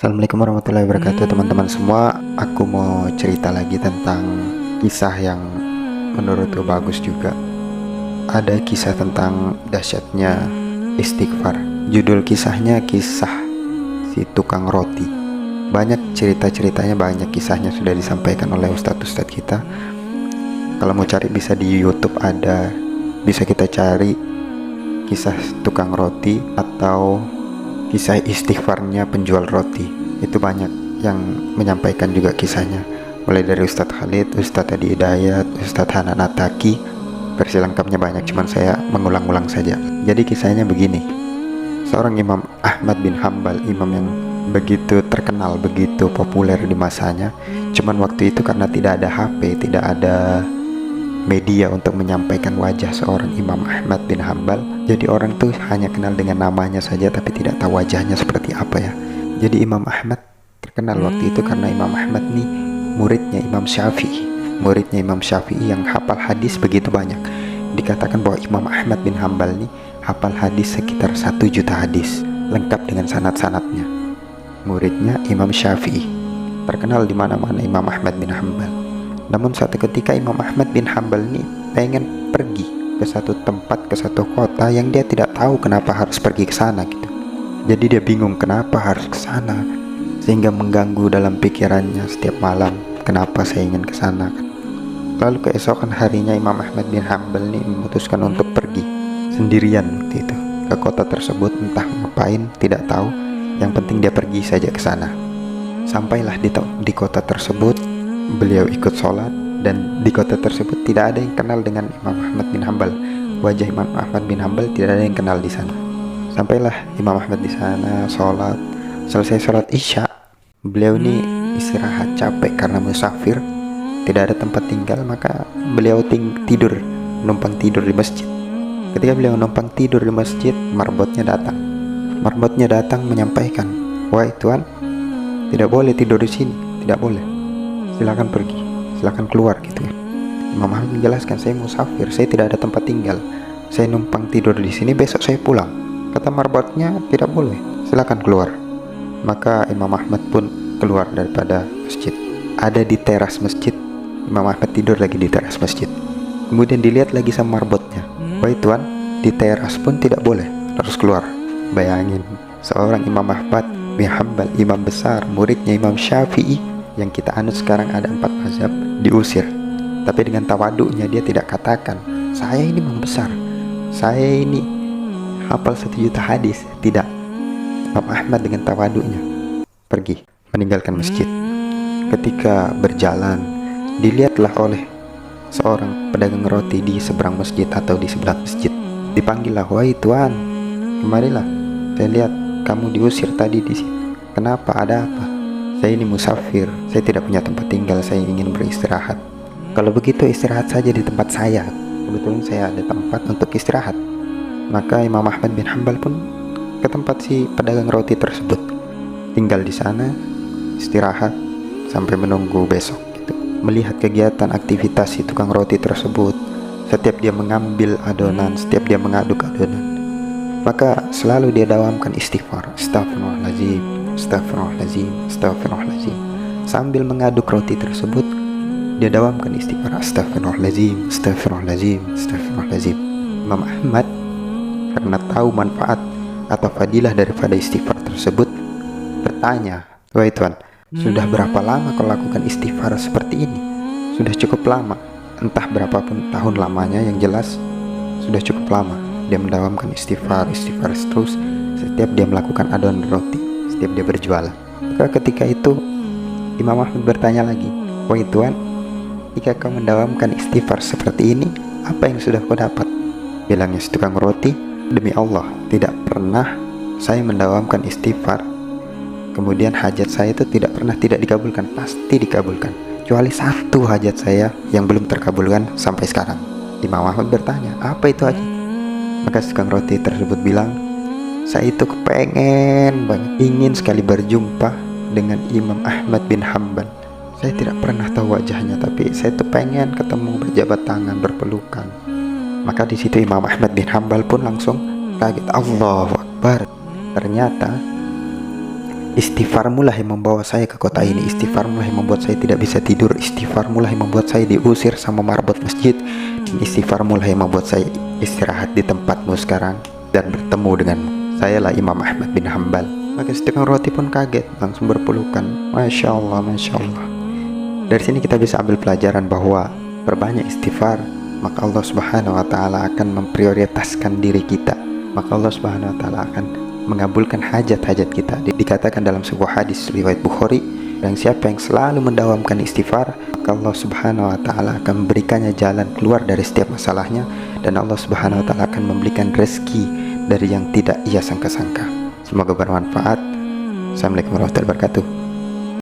Assalamualaikum warahmatullahi wabarakatuh teman-teman semua. Aku mau cerita lagi tentang kisah yang menurutku bagus juga. Ada kisah tentang dahsyatnya istighfar. Judul kisahnya kisah si tukang roti. Banyak cerita-ceritanya, banyak kisahnya sudah disampaikan oleh ustadz-ustadz kita. Kalau mau cari bisa di YouTube ada, bisa kita cari kisah tukang roti atau kisah istighfarnya penjual roti. Itu banyak yang menyampaikan juga kisahnya, mulai dari Ustadz Khalid, Ustadz Adi Hidayat, Ustadz Hanan Ataki. Versi lengkapnya banyak, cuman saya mengulang-ulang saja. Jadi kisahnya begini. Seorang Imam Ahmad bin Hambal, imam yang begitu terkenal, begitu populer di masanya. Cuman waktu itu karena tidak ada HP, tidak ada media untuk menyampaikan wajah seorang Imam Ahmad bin Hambal, jadi orang tuh hanya kenal dengan namanya saja tapi tidak tahu wajahnya seperti apa ya. Jadi Imam Ahmad terkenal waktu itu karena Imam Ahmad nih muridnya Imam Syafi'i yang hafal hadis begitu banyak. Dikatakan bahwa Imam Ahmad bin Hambal nih hafal hadis sekitar 1 juta hadis lengkap dengan sanad-sanadnya. Muridnya Imam Syafi'i, terkenal di mana-mana Imam Ahmad bin Hambal. Namun suatu ketika Imam Ahmad bin Hambal ini pengen pergi ke satu tempat, ke satu kota yang dia tidak tahu kenapa harus pergi ke sana gitu. Jadi dia bingung kenapa harus ke sana, sehingga mengganggu dalam pikirannya setiap malam, kenapa saya ingin ke sana. Lalu keesokan harinya Imam Ahmad bin Hambal ini memutuskan untuk pergi sendirian waktu itu ke kota tersebut, entah ngapain tidak tahu, yang penting dia pergi saja ke sana. Sampailah di kota tersebut. Beliau ikut sholat, dan di kota tersebut tidak ada yang kenal dengan Imam Ahmad bin Hambal. Wajah Imam Ahmad bin Hambal tidak ada yang kenal di sana. Sampailah Imam Ahmad di sana sholat. Selesai sholat Isya, beliau ini istirahat, capek karena musafir, tidak ada tempat tinggal, maka beliau numpang tidur di masjid. Ketika beliau numpang tidur di masjid, marbotnya datang menyampaikan, "Wahai tuan, tidak boleh tidur di sini, tidak boleh. Silakan pergi, silakan keluar," gitu ya. Imam Ahmad menjelaskan, "Saya musafir, saya tidak ada tempat tinggal. Saya numpang tidur di sini, besok saya pulang." Kata marbotnya, "Tidak boleh, silakan keluar." Maka Imam Ahmad pun keluar daripada masjid. Ada di teras masjid. Imam Ahmad tidur lagi di teras masjid. Kemudian dilihat lagi sama marbotnya, "Wahai tuan, di teras pun tidak boleh, harus keluar." Bayangin, seorang Imam Ahmad bin Hambal, imam besar, muridnya Imam Syafi'i, yang kita anut sekarang ada 4 mazhab, diusir. Tapi dengan tawaduknya dia tidak katakan, "Saya ini imam besar, saya ini hafal 1 juta hadis." Tidak. Imam Ahmad dengan tawaduknya pergi, meninggalkan masjid. Ketika berjalan, dilihatlah oleh seorang pedagang roti di seberang masjid atau di sebelah masjid. Dipanggillah, "Wahai tuan, kemarilah. Saya lihat kamu diusir tadi di sini. Kenapa? Ada apa?" "Saya ini musafir, saya tidak punya tempat tinggal, saya ingin beristirahat." "Kalau begitu istirahat saja di tempat saya. Kebetulan saya ada tempat untuk istirahat." Maka Imam Ahmad bin Hambal pun ke tempat si pedagang roti tersebut, tinggal di sana, istirahat sampai menunggu besok gitu. Melihat kegiatan aktivitas si tukang roti tersebut, setiap dia mengambil adonan, setiap dia mengaduk adonan, maka selalu dia dawamkan istighfar, astagfirullahaladzim, astagfirullahaladzim, astagfirullahaladzim. Sambil mengaduk roti tersebut, dia dawamkan istighfar, astagfirullahaladzim, astagfirullahaladzim, astagfirullahaladzim. Imam Ahmad karena tahu manfaat atau fadilah daripada istighfar tersebut bertanya, "Wahai tuan, sudah berapa lama kau lakukan istighfar seperti ini?" "Sudah cukup lama." Entah berapapun tahun lamanya, yang jelas sudah cukup lama. Dia mendawamkan istighfar terus setiap dia melakukan adonan roti, setiap dia berjualan. Maka ketika itu Imam Ahmad bertanya lagi, "Wahai tuan, jika kau mendawamkan istighfar seperti ini, apa yang sudah kau dapat?" Bilangnya si tukang roti, "Demi Allah, tidak pernah saya mendawamkan istighfar, kemudian hajat saya itu tidak pernah tidak dikabulkan, pasti dikabulkan, kecuali 1 hajat saya yang belum terkabulkan sampai sekarang." Imam Ahmad bertanya, "Apa itu hajat?" Maka si tukang roti tersebut bilang, "Saya itu kepengen banget, ingin sekali berjumpa dengan Imam Ahmad bin Hambal. Saya tidak pernah tahu wajahnya, tapi saya tuh pengen ketemu, berjabat tangan, berpelukan." Maka di situ Imam Ahmad bin Hambal pun langsung kaget, Allahu Akbar. Ternyata Istighfarmu lah yang membawa saya ke kota ini. Istighfarmu lah yang membuat saya tidak bisa tidur. Istighfarmu lah yang membuat saya diusir sama marbot masjid. Dan istighfarmu lah yang membuat saya istirahat di tempatmu sekarang dan bertemu denganmu. Saya lah Imam Ahmad bin Hambal. Maka si tukang roti pun kaget, langsung berpelukan. Masya Allah, Masya Allah. Dari sini kita bisa ambil pelajaran bahwa perbanyak istighfar, maka Allah Subhanahu wa Ta'ala akan memprioritaskan diri kita. Maka Allah Subhanahu wa Ta'ala akan mengabulkan hajat-hajat kita. Dikatakan dalam sebuah hadis riwayat Bukhari, dan siapa yang selalu mendawamkan istighfar, maka Allah Subhanahu wa Ta'ala akan memberikannya jalan keluar dari setiap masalahnya, dan Allah Subhanahu wa Ta'ala akan memberikan rezeki dari yang tidak ia sangka-sangka. Semoga bermanfaat. Assalamualaikum warahmatullahi wabarakatuh.